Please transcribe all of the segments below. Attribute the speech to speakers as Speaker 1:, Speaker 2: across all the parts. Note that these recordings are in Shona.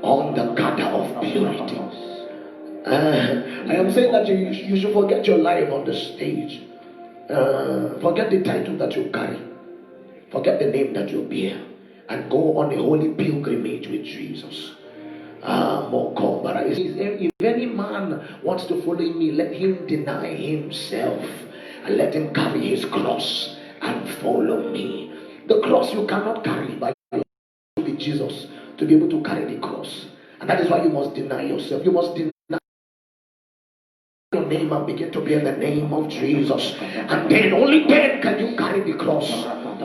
Speaker 1: on the garter of purity. I am saying that you should forget your life on the stage. Forget the title that you carry. Forget the name that you bear. And go on a holy pilgrimage with Jesus. If any man wants to follow me, let him deny himself and let him carry his cross and follow me. The cross you cannot carry, but you need Jesus to be able to carry the cross. And that is why you must deny yourself. You must deny your name and begin to bear the name of Jesus. And then, only then can you carry the cross.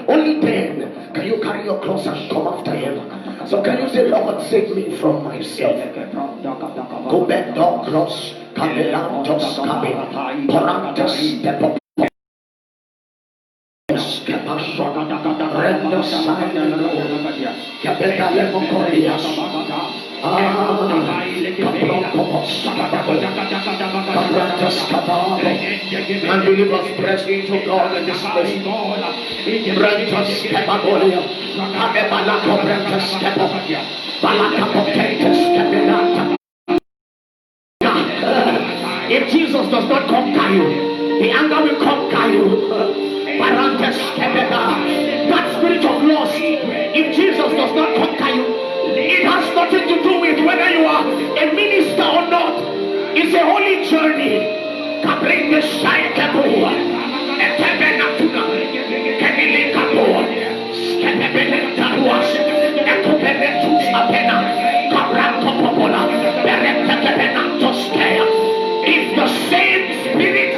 Speaker 1: Only then can you carry your cross and come after him. So can you say, Lord, save me from myself. Go back, dog cross. Cabelantos, cabe. Porantes, step up. And believers press into God in this place. Brantas Capabolia, Cabebalaco Brantas Capa, Balacapotentes Cabinata. If Jesus does not conquer you, the anger will conquer you. Barantes Cabeda, that spirit of loss, if Jesus does not conquer you, it has nothing to do with whether you are a minister or not. It's a holy journey. Kabring the Shai Kabua, Etebenatuna, Kemili Kabua, Skebebelentarwas, Ekobebetus Apena, Kabranto Popola, Beretta Kebenatoskea. If the same spirit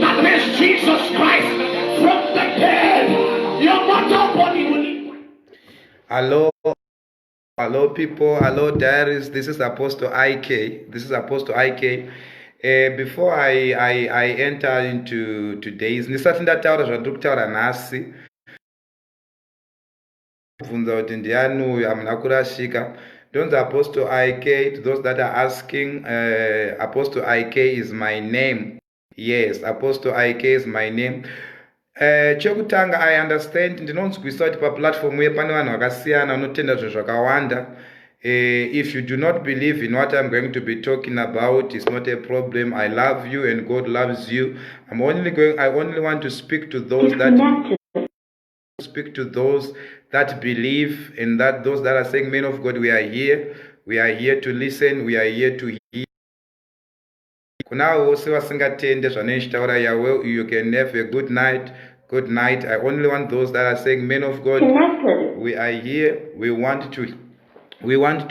Speaker 1: that raised Jesus Christ from the dead, your mortal body will live.
Speaker 2: Hello people, hello diaries, this is Apostle IK. Before I enter into today's, ndisati ndataura zvandiri kutaura nhasi, kubvunza kuti ndiani uyu hamuna kurashika. Don't Apostle IK, to those that are asking, Apostle IK is my name. Yes, Apostle IK is my name. Chekutanga I understand ndinonzwisa kuti paplatform uye pane vanhu vakasiyana vanotenda zvinhu zvakawanda. If you do not believe in what I'm going to be talking about, it's not a problem. I love you and God loves you. I only want to speak to those that believe, and that those that are saying, men of God, we are here to listen, we are here to hear. Kunao vose vasingatende zvanoishtaura yawe, you can have a good night. I only want those that are saying, men of God, we are here, we want to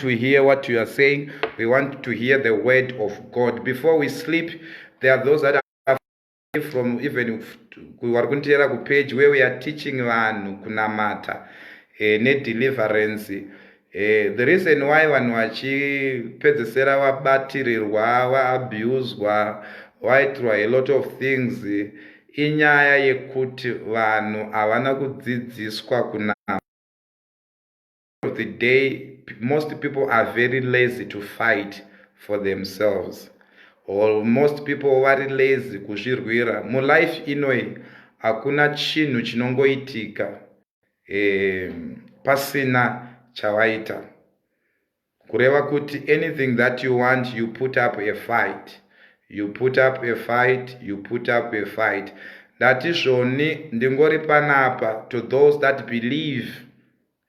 Speaker 2: hear what you are saying. We want to hear the word of God. Before we sleep, there are those that are from even kuwarikuntera ku page where we are teaching vanhu kunamata ne deliverance. The reason why vanhu vachipedzesera vabatirirwa, vaabuswa, vaitwa a lot of things, inyaya yekuti vanhu havana kudzidziswa kunamata. Of the day, most people are very lazy to fight for themselves, or most people are lazy kuzvirwira. Mu life inoi hakuna chinhu chinongoitika pasina chawaita. Kureva kuti anything that you want, you put up a fight. That is zvoni ndingori panapa to those that believe.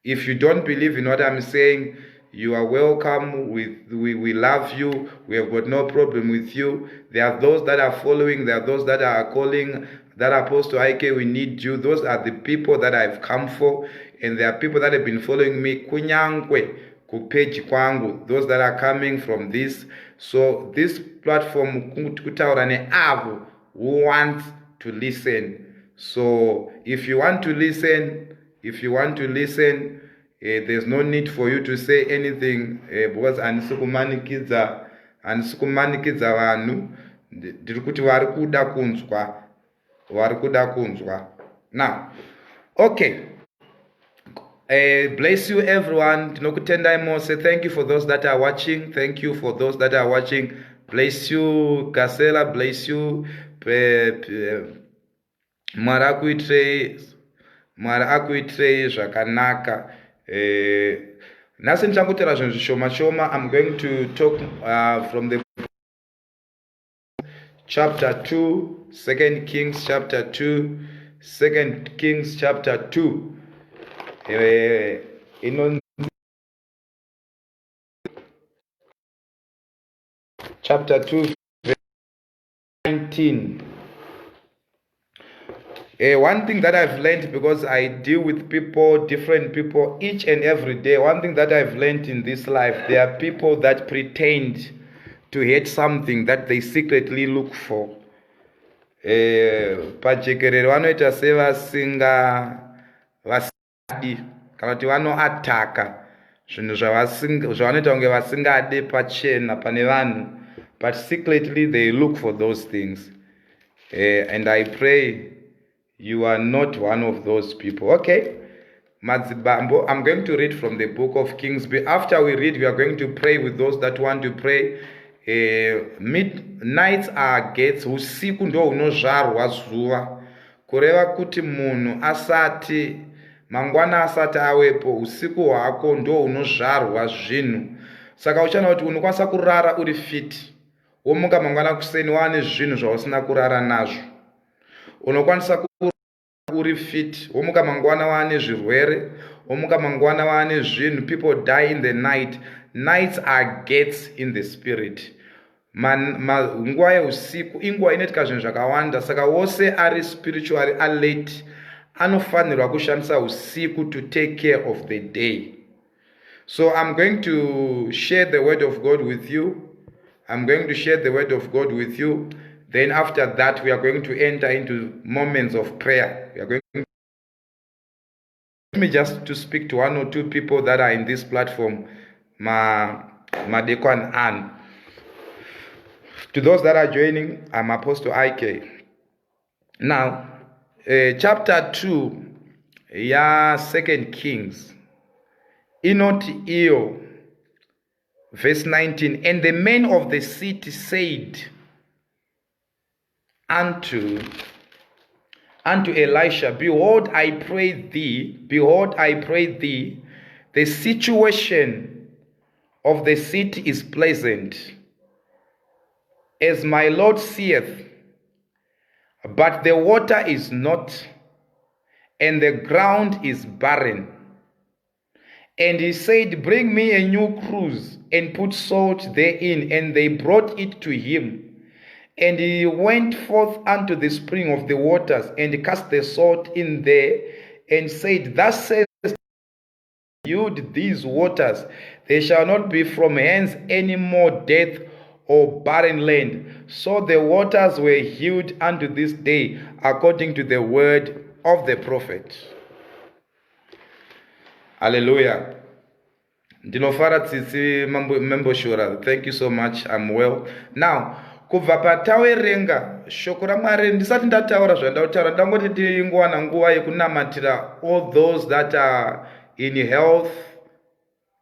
Speaker 2: If you don't believe in what I'm saying, you are welcome. We love you. We have got no problem with you. There are those that are following. There are those that are calling, that are Apostle IK, we need you. Those are the people that I've come for. And there are people that have been following me. Kunyankwe, kupeji kwangu. Those that are coming from this. So this platform, kutaurane avo, who want to listen. So if you want to listen, there's no need for you to say anything, because andisikumanikidza vanhu, ndiri kuti vari kuda kunzwa. Now, okay. Bless you everyone. Tinokutendai mose. Thank you for those that are watching. Bless you Gasela, bless you Mwari akuitrei zvakanaka. Nhasi ndichangotera zvinhu zvishoma shoma. I'm going to talk from the chapter 2, 2 Kings chapter 2, 2 Kings chapter 2. Chapter 2, verse 19. One thing that I've learned, because I deal with people, different people, each and every day, one thing that I've learned in this life, there are people that pretend to hate something that they secretly look for. Pajekerere vanoita sevasingadi kana kuti vanoataka zvinhu zvavanoita kunge vasingade pachena pane vanhu, but secretly they look for those things. And I pray you are not one of those people. Okay, Madzibambo, I'm going to read from the book of Kings. After we read, we are going to pray with those that want to pray. Midnights are gates. Usiku ndo unozvarwa zuva, kureva kuti munhu asati mangwana asati awepo, usiku hwako ndo unozvarwa zvinhu. Saka uchana kuti unokwanisa kurara uri fit, womuka mangwana kuseni wane zvinhu zvausina kurara nazvo. Unokwanisa kurara uri fit, womuka mangwana wane zvirwere, womuka mangwana wane zvinhu. People die in the night. Nights are gates in the spirit. Nguva yeusiku inguva inoitika zvinhu zvakawanda, saka wose ari spiritually alert anofanirwa kushandisa usiku to take care of the day. So I'm going to share the word of God with you. I'm going to share the word of God with you. Then after that, we are going to enter into moments of prayer. We are going to let me just to speak to one or two people that are in this platform. Madeko and Anne. To those that are joining, I'm Apostle IK. Now, chapter 2, ya 2 Kings. Inoti iyo, verse 19. And the men of the city said unto Elisha, Behold, I pray thee, the situation of the city is pleasant, as my Lord seeth, but the water is not, and the ground is barren. And he said, Bring me a new cruse, and put salt therein. And they brought it to him. And he went forth unto the spring of the waters, and cast the salt in there, and said, Thus says yield these waters, there shall not be from hence any more death or barren land. So the waters were healed unto this day, according to the word of the prophet. Hallelujah. Ndinofara tsitsi mambo shora. Thank you so much. I'm well. Now, kubva patawerenga shoko raMwari ndisati ndataura zvandautaura, ndangoti ndingowana nguva yekunamatira all those that are in health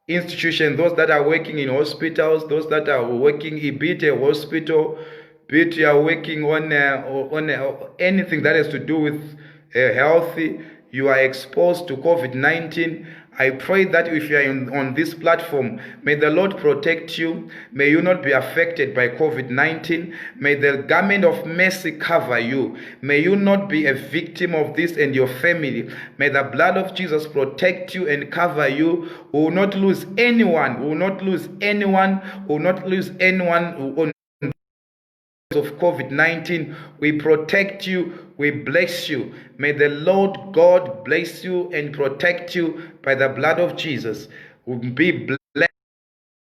Speaker 2: institutions, those that are working in hospitals, those that are working, be it a hospital, be it you are working on anything that has to do with health, you are exposed to COVID-19. I pray that if you are on this platform, may the Lord protect you. May you not be affected by COVID-19. May the garment of mercy cover you. May you not be a victim of this and your family. May the blood of Jesus protect you and cover you. We will not lose anyone. We will not lose anyone. We will not lose anyone of COVID-19. We protect you. We bless you. May the Lord God bless you and protect you by the blood of Jesus. Be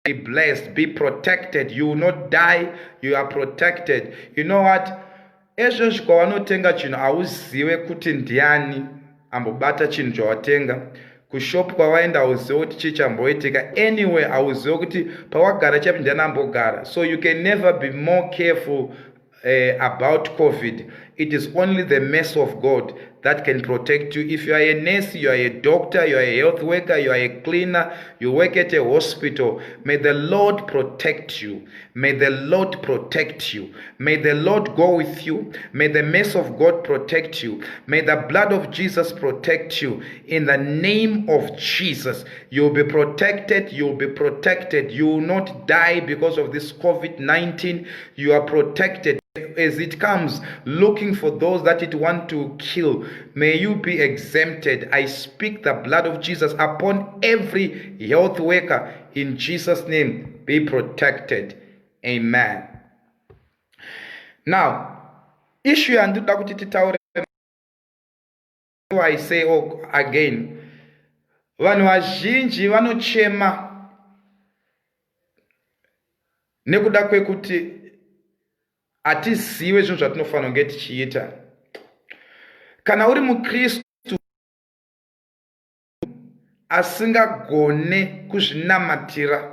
Speaker 2: blessed, be protected. You will not die. You are protected. You know what? Ezvo zvikawanotenga chinhu hauzive kuti ndiani ambobata chinhu chawatenga. Kushop kwawaenda hauzive kuti chichamboitika. Anyway, hauzive kuti pawagara chapinda nambogara. So you can never be more careful about COVID. It is only the mercy of God that can protect you. If you are a nurse, you are a doctor, you are a health worker, you are a cleaner, you work at a hospital, may the Lord protect you. May the Lord protect you. May the Lord go with you. May the mercy of God protect you. May the blood of Jesus protect you. In the name of Jesus, you'll be protected. You'll be protected. You will not die because of this COVID-19. You are protected. As it comes looking for those that it want to kill, may you be exempted. I speak the blood of Jesus upon every health worker in Jesus' name. Be protected. Amen. Now, issue yanduda kuti titaure, I say again, vanhu vazhinji vanochema nekuda kwekuti hatizive zvinhu zvatinofanira kunge tichiita. Kana uri mukristu asingagone kuzvinamatira,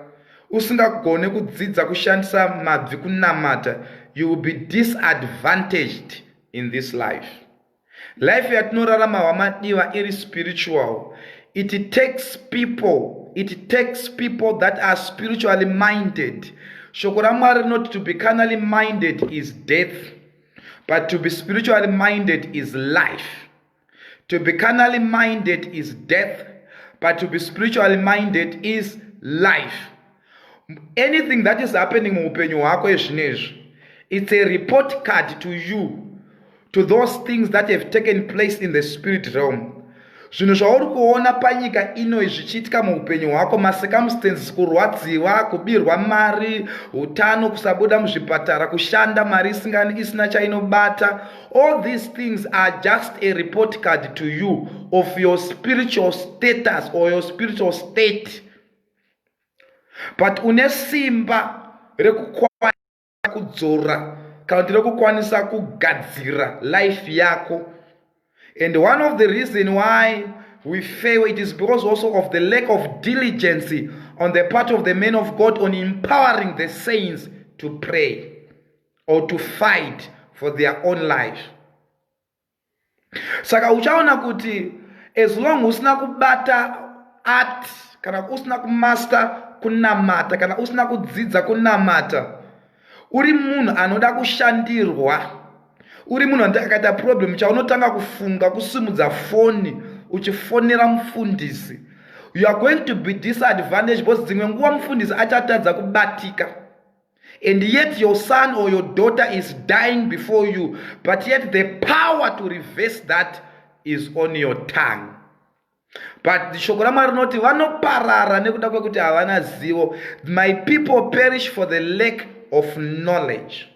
Speaker 2: usingagone kudzidza kushandisa mabvi kunamata, you will be disadvantaged in this life. Life yatinorarama hwamadiwa iri spiritual. It takes people that are spiritually minded. Shoko raMwari rinoti to be carnally minded is death, but to be spiritually minded is life. To be carnally minded is death, but to be spiritually minded is life. Anything that is happening muupenyu hwako ezvinezvi, it's a report card to you, to those things that have taken place in the spirit realm. Zvinhu zvauri kuona panyika ino zvichiitika muupenyu hwako, macircumstances, kurwadziwa, kubirwa mari, utano, kusabuda muzvipatara, kushanda mari isina chainobata, all these things are just a report card to you of your spiritual status or your spiritual state. But une simba rekukwanisa kudzora kana kuti rekukwanisa kugadzira life yako. And one of the reasons why we fail, it is because also of the lack of diligence on the part of the men of God on empowering the saints to pray or to fight for their own life. Saka uchaona kuti as long usina kubata art, kana usina kumaster kunamata, kana usina kudzidza kunamata, uri munhu anoda kushandirwa, uri munhu akaita problem chaunotanga kufunga kusimudza foni uchifonera mufundisi, you are going to be disadvantaged because dzimwe nguva mufundisi achatadza kubatika, and yet your son or your daughter is dying before you, but yet the power to reverse that is on your tongue. But shoko raMwari rinoti vanoparara nekuda kwekuti havana zivo. My people perish for the lack of knowledge.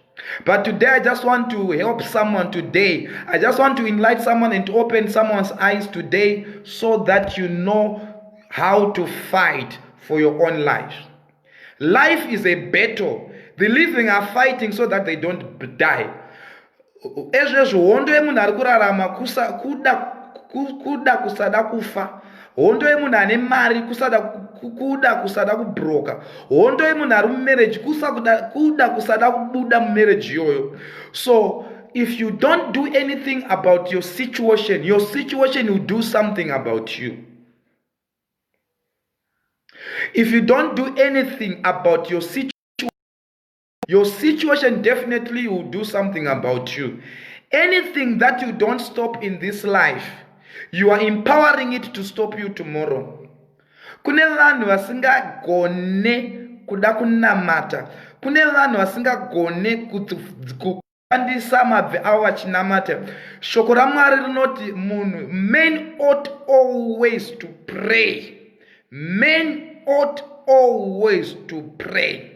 Speaker 2: But today I just want to help someone today. I just want to enlighten someone and to open someone's eyes today so that you know how to fight for your own life. Life is a battle. The living are fighting so that they don't die. Ezvezvo hondo yemunhu ari kurarama kuda kusada kufa. Hondo yemunhu ane mari kuda kusada kubroka. Hondo yemunhu ari mumarriage kuda kusada kubuda mumarriage yoyo. So if you don't do anything about your situation will do something about you. If you don't do anything about your situation definitely will do something about you. Anything that you don't stop in this life, you are empowering it to stop you tomorrow. Kune vanhu vasingagone kuda kunamata. Kune vanhu vasingagone kupandisa mabvi avo vachinamata. Shoko raMwari rinoti munhu, men ought always to pray. Men ought always to pray.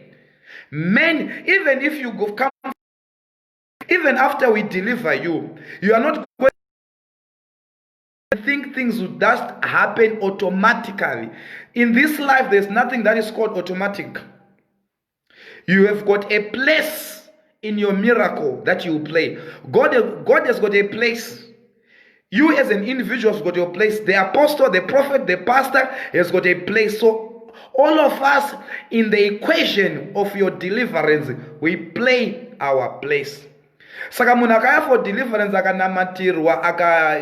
Speaker 2: Men, even if you come, even after we deliver you, you are not going to think things will just happen automatically. In this life, there's nothing that is called automatic. You have got a place in your miracle that you play. God has got a place. You as an individual have got your place. The apostle, the prophet, the pastor has got a place. So all of us in the equation of your deliverance, we play our place. Saka munhu akauya for deliverance akanamatirwa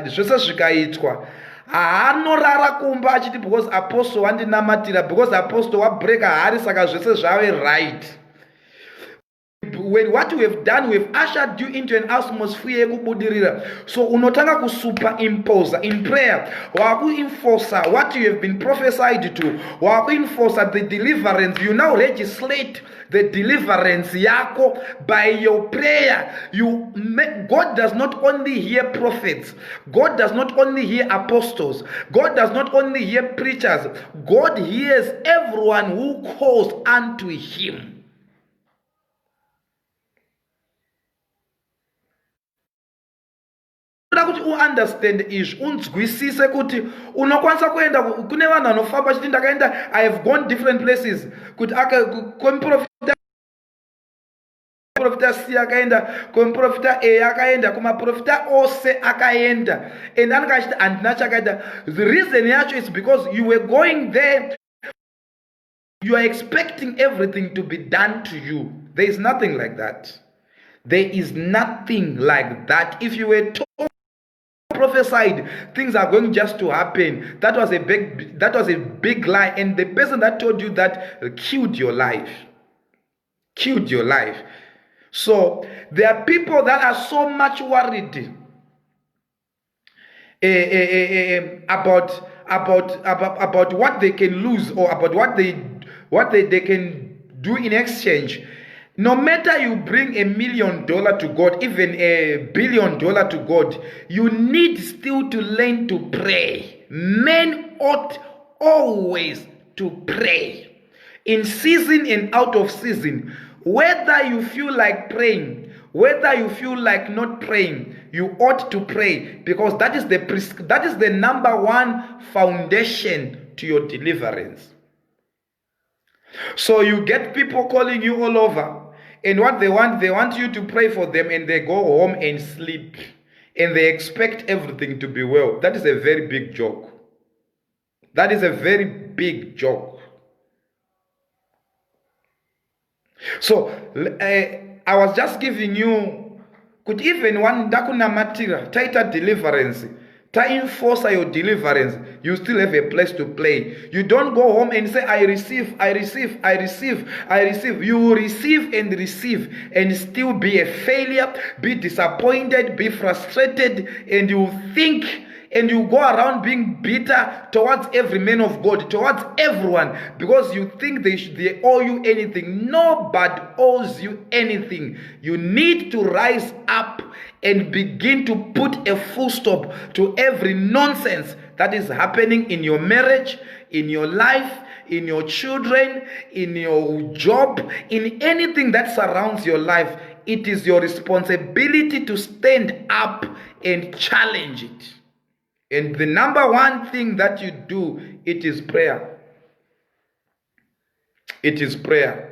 Speaker 2: zvese zvikaitwa haanorara kumba achiti because apostle wandinamatira, because apostle wabreka hari saka zvese zvave right. When what we have done, we have ushered you into an atmosphere yekubudirira. So unotanga kusuperimpose in prayer, wakuenforce what you have been prophesied to, wakuenforce the deliverance. You now legislate the deliverance yako by your prayer. God does not only hear prophets, God does not only hear apostles, God does not only hear preachers, God hears everyone who calls unto him. Kuti understand izvi unzwisise kuti unokwanisa kuenda kune vanhu vanofamba achiti ndakaenda, I have gone different places, kuti kwemiprofita C akaenda, kwemiprofita A akaenda, kumaprofita ose akaenda, and anenge achiti handina chakaita. The reason yacho is because you were going there, you are expecting everything to be done to you. There is nothing like that. There is nothing like that. If you were told, prophesied things are going just to happen, that was a big lie, and the person that told you that killed your life. So there are people that are so much worried about what they can lose, or about what they can do in exchange. No matter you bring $1 million to God, even $1 billion to God, you need still to learn to pray. Men ought always to pray. In season and out of season. Whether you feel like praying, whether you feel like not praying, you ought to pray, because that is the number one foundation to your deliverance. So you get people calling you all over, and what they want you to pray for them, and they go home and sleep, and they expect everything to be well. That is a very big joke. That is a very big joke. So I was just giving you, could even one dakuna matira, tighter deliverance, to enforce your deliverance, you still have a place to play. You don't go home and say, I receive. You will receive and still be a failure, be disappointed, be frustrated, and you think, and you go around being bitter towards every man of God, towards everyone, because you think they owe you anything. Nobody owes you anything. You need to rise up and begin to put a full stop to every nonsense that is happening in your marriage, in your life, in your children, in your job, in anything that surrounds your life. It is your responsibility to stand up and challenge it. And the number one thing that you do, it is prayer. It is prayer.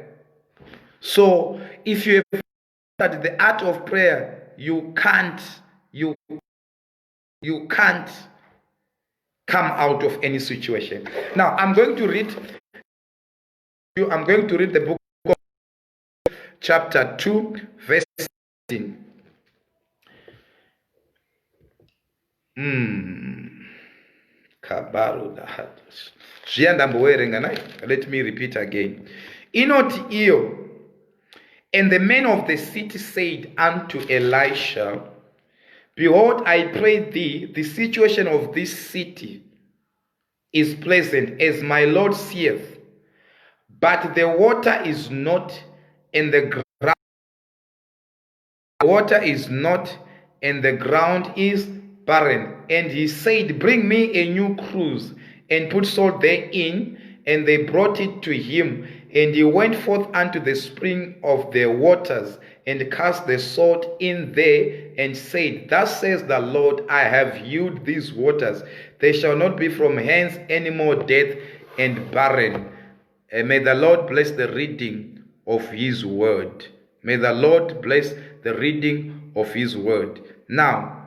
Speaker 2: So if you have studied the art of prayer, you can't come out of any situation. Now I'm going to read the book of chapter 2, verse 16. Let me repeat again. Inoti iyo, and the men of the city said unto Elisha, Behold, I pray thee, the situation of this city is pleasant, as my Lord seeth, but the water is not, and the ground and the ground is barren. And he said, Bring me a new cruse, and put salt therein. And they brought it to him. And he went forth unto the spring of the waters, and cast the salt in there, and said, Thus says the Lord, I have healed these waters. They shall not be from hence any more death and barren. And may the Lord bless the reading of his word. May the Lord bless the reading of his word. Now,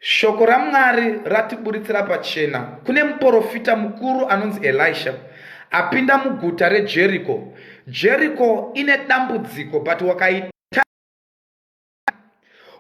Speaker 2: shoko raMwari ratiburitsira pachena. Kune muprofita mukuru anonzi Elisha apinda muguta reJericho. Jericho ine dambudziko, but wakaita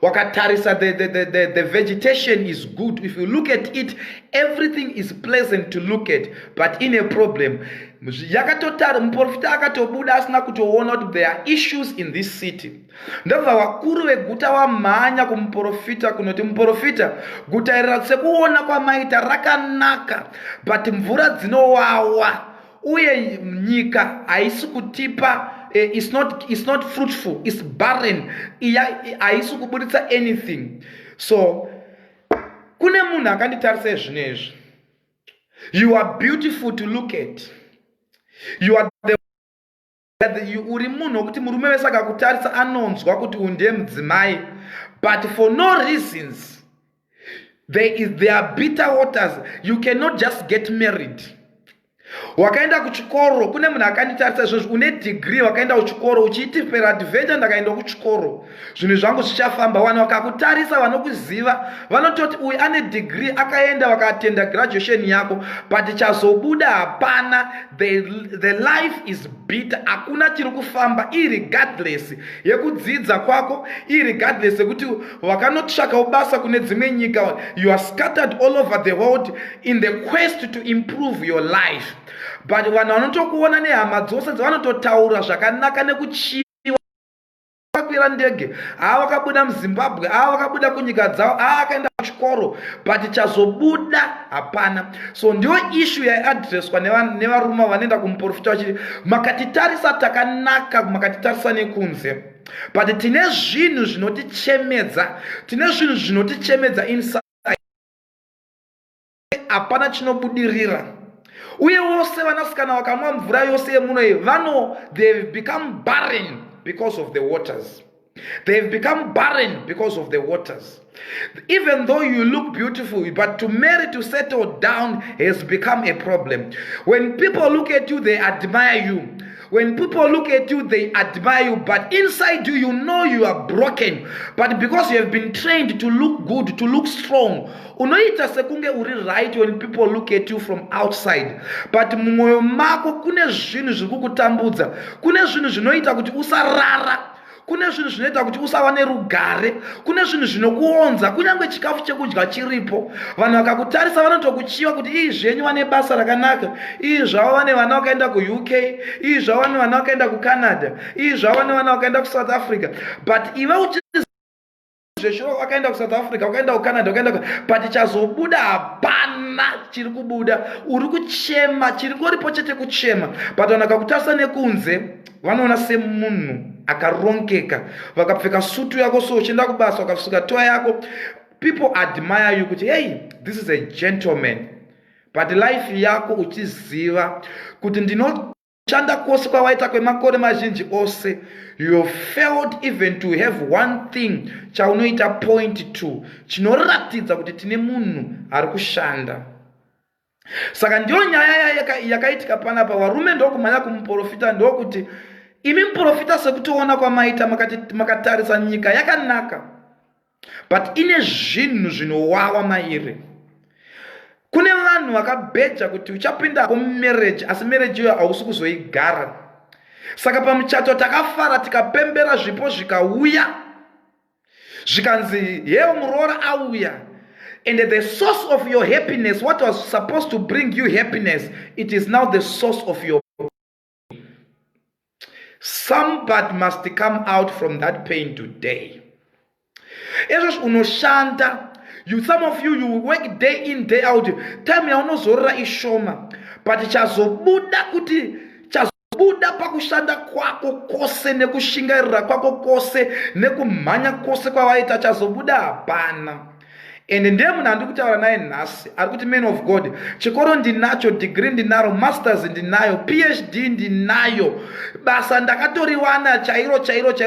Speaker 2: Wakatarisa, the vegetation is good. If you look at it, everything is pleasant to look at, but in a problem. Muprofita akatobuda asina kutoona kuti there are issues in this city. Ndabva vakuru veguta vamhanya kumuprofita kunoti muprofita, guta iri sekuona kwamaita rakanaka, but mvura dzinowawa uye nyika haisi kutipa. It's not fruitful, it's barren, haisi kubuditsa anything. So kune munhu akanditarisa zvinezvi. You are beautiful to look at. You are uri munhu wokuti murume wese akakutarisa anonzwa kuti undiye mudzimai, but for no reasons. There are bitter waters. You cannot just get married. Wakaenda kuchikoro, kune munhu akanditarisa izvozvo, une degree, wakaenda kuchikoro uchiiti peradventure ndakaenda kuchikoro, zvinhu zvangu zvichafamba. Vanhu vakakutarisa, vanokuziva, vanototi uyu ane degree, akaenda vakatenda graduation yako, but chazobuda hapana. The life is bitter. Hakuna chiri kufamba, irregardless yekudzidza kwako, irregardless yekuti wakanotsvaka ubasa kune dzimwe nyika. You are scattered all over the world in the quest to improve your life. But vanhu vanotokuona nehama dzose dzavanototaura zvakanaka nekuchiva, vakakwira ndege, vakabuda muZimbabwe, vakabuda kunyika dzavo, vakaenda kuchikoro, but chazobuda hapana. So ndiyo issue yaiadreswa nevarume vanoenda kumuprofita vachiti, makatitarisa takanaka, makatitarisa nekunze, but tine zvinhu zvinotichemedza inside, hapana chinobudirira. Uye vose vanasikana vakamwa mvura yose yemuno iyi, they've become barren because of the waters. They've become barren because of the waters. Even though you look beautiful, but to marry, to settle down has become a problem. When people look at you, they admire you. When people look at you, they admire you, but inside you, you know you are broken. But because you have been trained to look good, to look strong, unoita sekunge uri right when people look at you from outside. But mumwoyo mako kune zvinhu zviri kukutambudza, kune zvinhu zvinoita kuti usarara, kune zvinhu zvinoita kuti usava nerugare, kune zvinhu zvinokuonza, kunyange chikafu chekudya chiripo. Vanhu vakakutarisa vanotokuchiva kuti ii zvenyu vane basa rakanaka, ii zvavo vane vana vakaenda kuUK, ii zvavo vane vana vakaenda kuCanada, ii zvavo vane vana vakaenda kuSouth Africa. But iwe zveshuro wakaenda kuSouth Africa, wakaenda kuCanada, but chazobuda hapana chiri kubuda. Uri kuchema, chiri kuripo chete kuchema. But vanhu vakakutarisa nekunze vanoona semunhu akaronkeka, vakapfeka sutu yako, so uchienda kubasa wakapfeka toa yako, people admire you kuti hey, this is a gentleman. But life yako uchiziva kuti ndinoshanda kwose kwawaita kwemakore mazhinji ose, you failed even to have one thing chaunoita point to chinoratidza kuti tine munhu ari kushanda. Saka ndiyo nyaya yakaitika panapa. Varume ndokumhanya kumuprofita, ndokuti imi muprofita sekutoona kwamaita makatarisa nyika yakanaka, but ine zvinhu zvinowawa mairi. Kune vanhu vakabheja kuti uchapinda kumarriage, asi marriage iyo hausi kuzoigara. Saka pamuchato takafara, tikapembera, zvipo zvikauya, zvikanzi yeo muroora auya, and the source of your happiness, what was supposed to bring you happiness, it is now the source of your pain. Somebody must come out from that pain today. Unoshanda, some of you work day in, day out. Time yaunozorora ishoma, but chazobuda kuti chazobuda pakushanda kwako kose nekushingairira kwako kose nekumhanya kose kwawaita, chazobuda hapana. And ndiye munhu andiri kutaura naye nhasi ari kuti man of God, chikoro ndinacho, degree ndinaro, masters ndinayo, PhD ndinayo, basa ndakatoriwana chairo,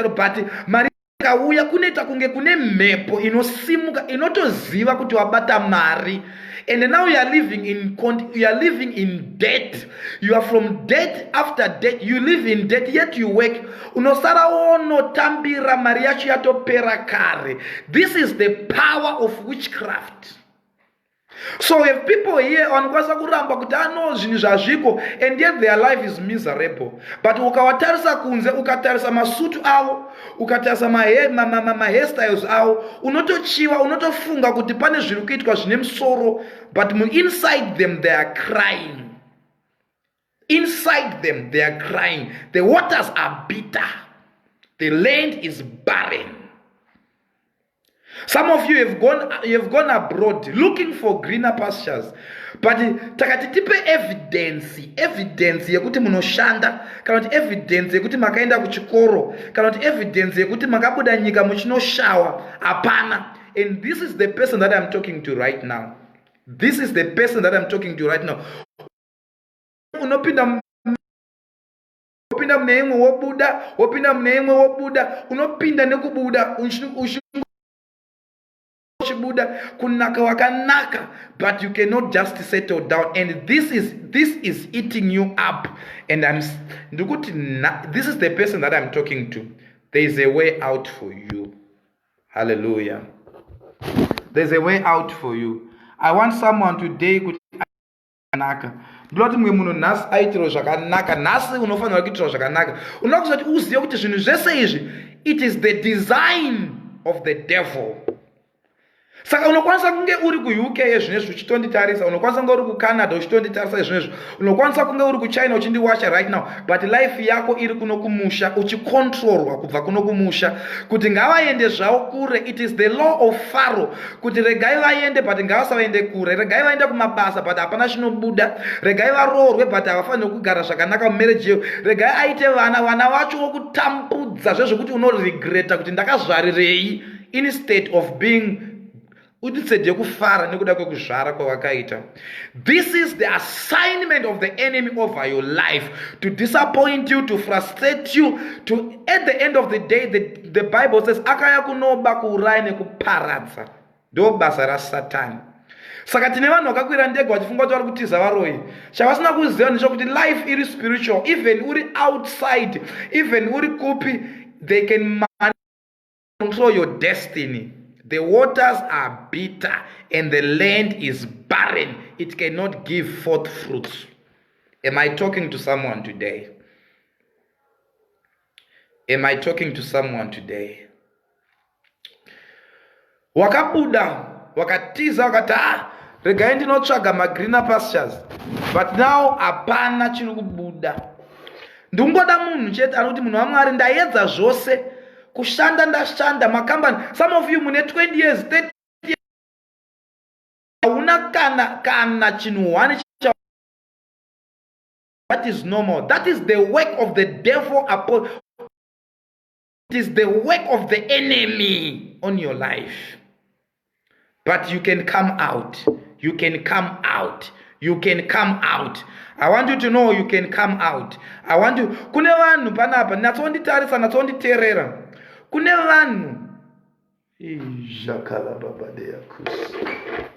Speaker 2: but mari ikauya kunoita kunge kune mhepo inosimuka inotoziva kuti wabata mari. And now you are living in debt. You are from debt after debt. You live in debt, yet you work. Unosara ono tambira mari yacho yatopera kare. This is the power of witchcraft. So we have people here wanokwanisa kuramba kuti zvinhu zvazviko, and yet their life is miserable. But ukawatarisa kunze, ukatarisa masutu avo, ukatarisa hairstyles avo, unotochiva, unotofunga kuti pane zviri kuitwa zvine musoro, but inside them they are crying. Inside them they are crying. The waters are bitter. The land is barren. Some of you have gone abroad looking for greener pastures, but takati tipe evidence yekuti munoshanda, kana kuti evidence yekuti makaenda kuchikoro, kana kuti evidence yekuti makabuda nyika muchinoshawa, hapana. And this is the person that I'm talking to right now. This is the person that I'm talking to right now. Unopinda mneimwe wobuda, wopinda mneimwe wobuda, unopinda nekubuda, kunaka wakanaka, but you cannot just settle down, and this is eating you up. And this is the person that I'm talking to. There is a way out for you. Hallelujah. There's a way out for you. I want someone today kunaka. Ndoti mwe muno nasi aitiro zvakanaka, nasi unofanira kuitira zvakanaka. Unokuti uziye kuti zvinhu zvese izvi, it is the design of the devil. Saka unokwanisa kunge uri ku-UK zvinezvi uchitonditarisa, unokwanisa kunge uri ku-Canada uchitonditarisa zvinezvi, unokwanisa kunge uri ku-China uchindiwatcha right now, but life yako iri kuno kumusha, uchikontrolwa kubva kuno kumusha, kuti ngavaende zvavo kure. It is the law of Pharaoh, kuti regai vaende but ngavasavaende kure, regai vaende kumabasa but hapana chinobuda, regai varoorwe but havafaniri kugara zvakanaka mumarriage yeyo, regai aite vana vacho vokutambudza zvezvokuti unoregreta kuti ndakazvarirei, instead of being uditsedye kufara nekuda kwekuzvara kwawakaita. This is the assignment of the enemy over your life, to disappoint you, to frustrate you, to at the end of the day, the Bible says akaya kunoba kuuraya nekuparadza. Ndo basa raSatani. Saka tine vanhu vakakwira ndege vachifunga kuti vari kutiza varoi. Chavasina kuziva ndechekuti life iri spiritual, even uri outside, even uri kupi, they can control your destiny. The waters are bitter and the land is barren. It cannot give forth fruits. Am I talking to someone today? Am I talking to someone today? Wakabuda, wakatiza, wakata, regai ndinotsvaga greener pastures. But now hapana chiri kubuda. Ndingoda munhu chete anoti munhu waMwari ndaedza zvose, kushanda ndashanda makambani. Some of you mune 20 years, 30 years, hauna kana chinhu wani. That is normal. That is the work of the devil upon. It is the work of the enemy on your life. But you can come out. You can come out. You can come out. I want you to know you can come out. I want you. Kune vanhu panapa natsonditarisa natsonditerera. Kune vanhu. Jakala baba de yakus.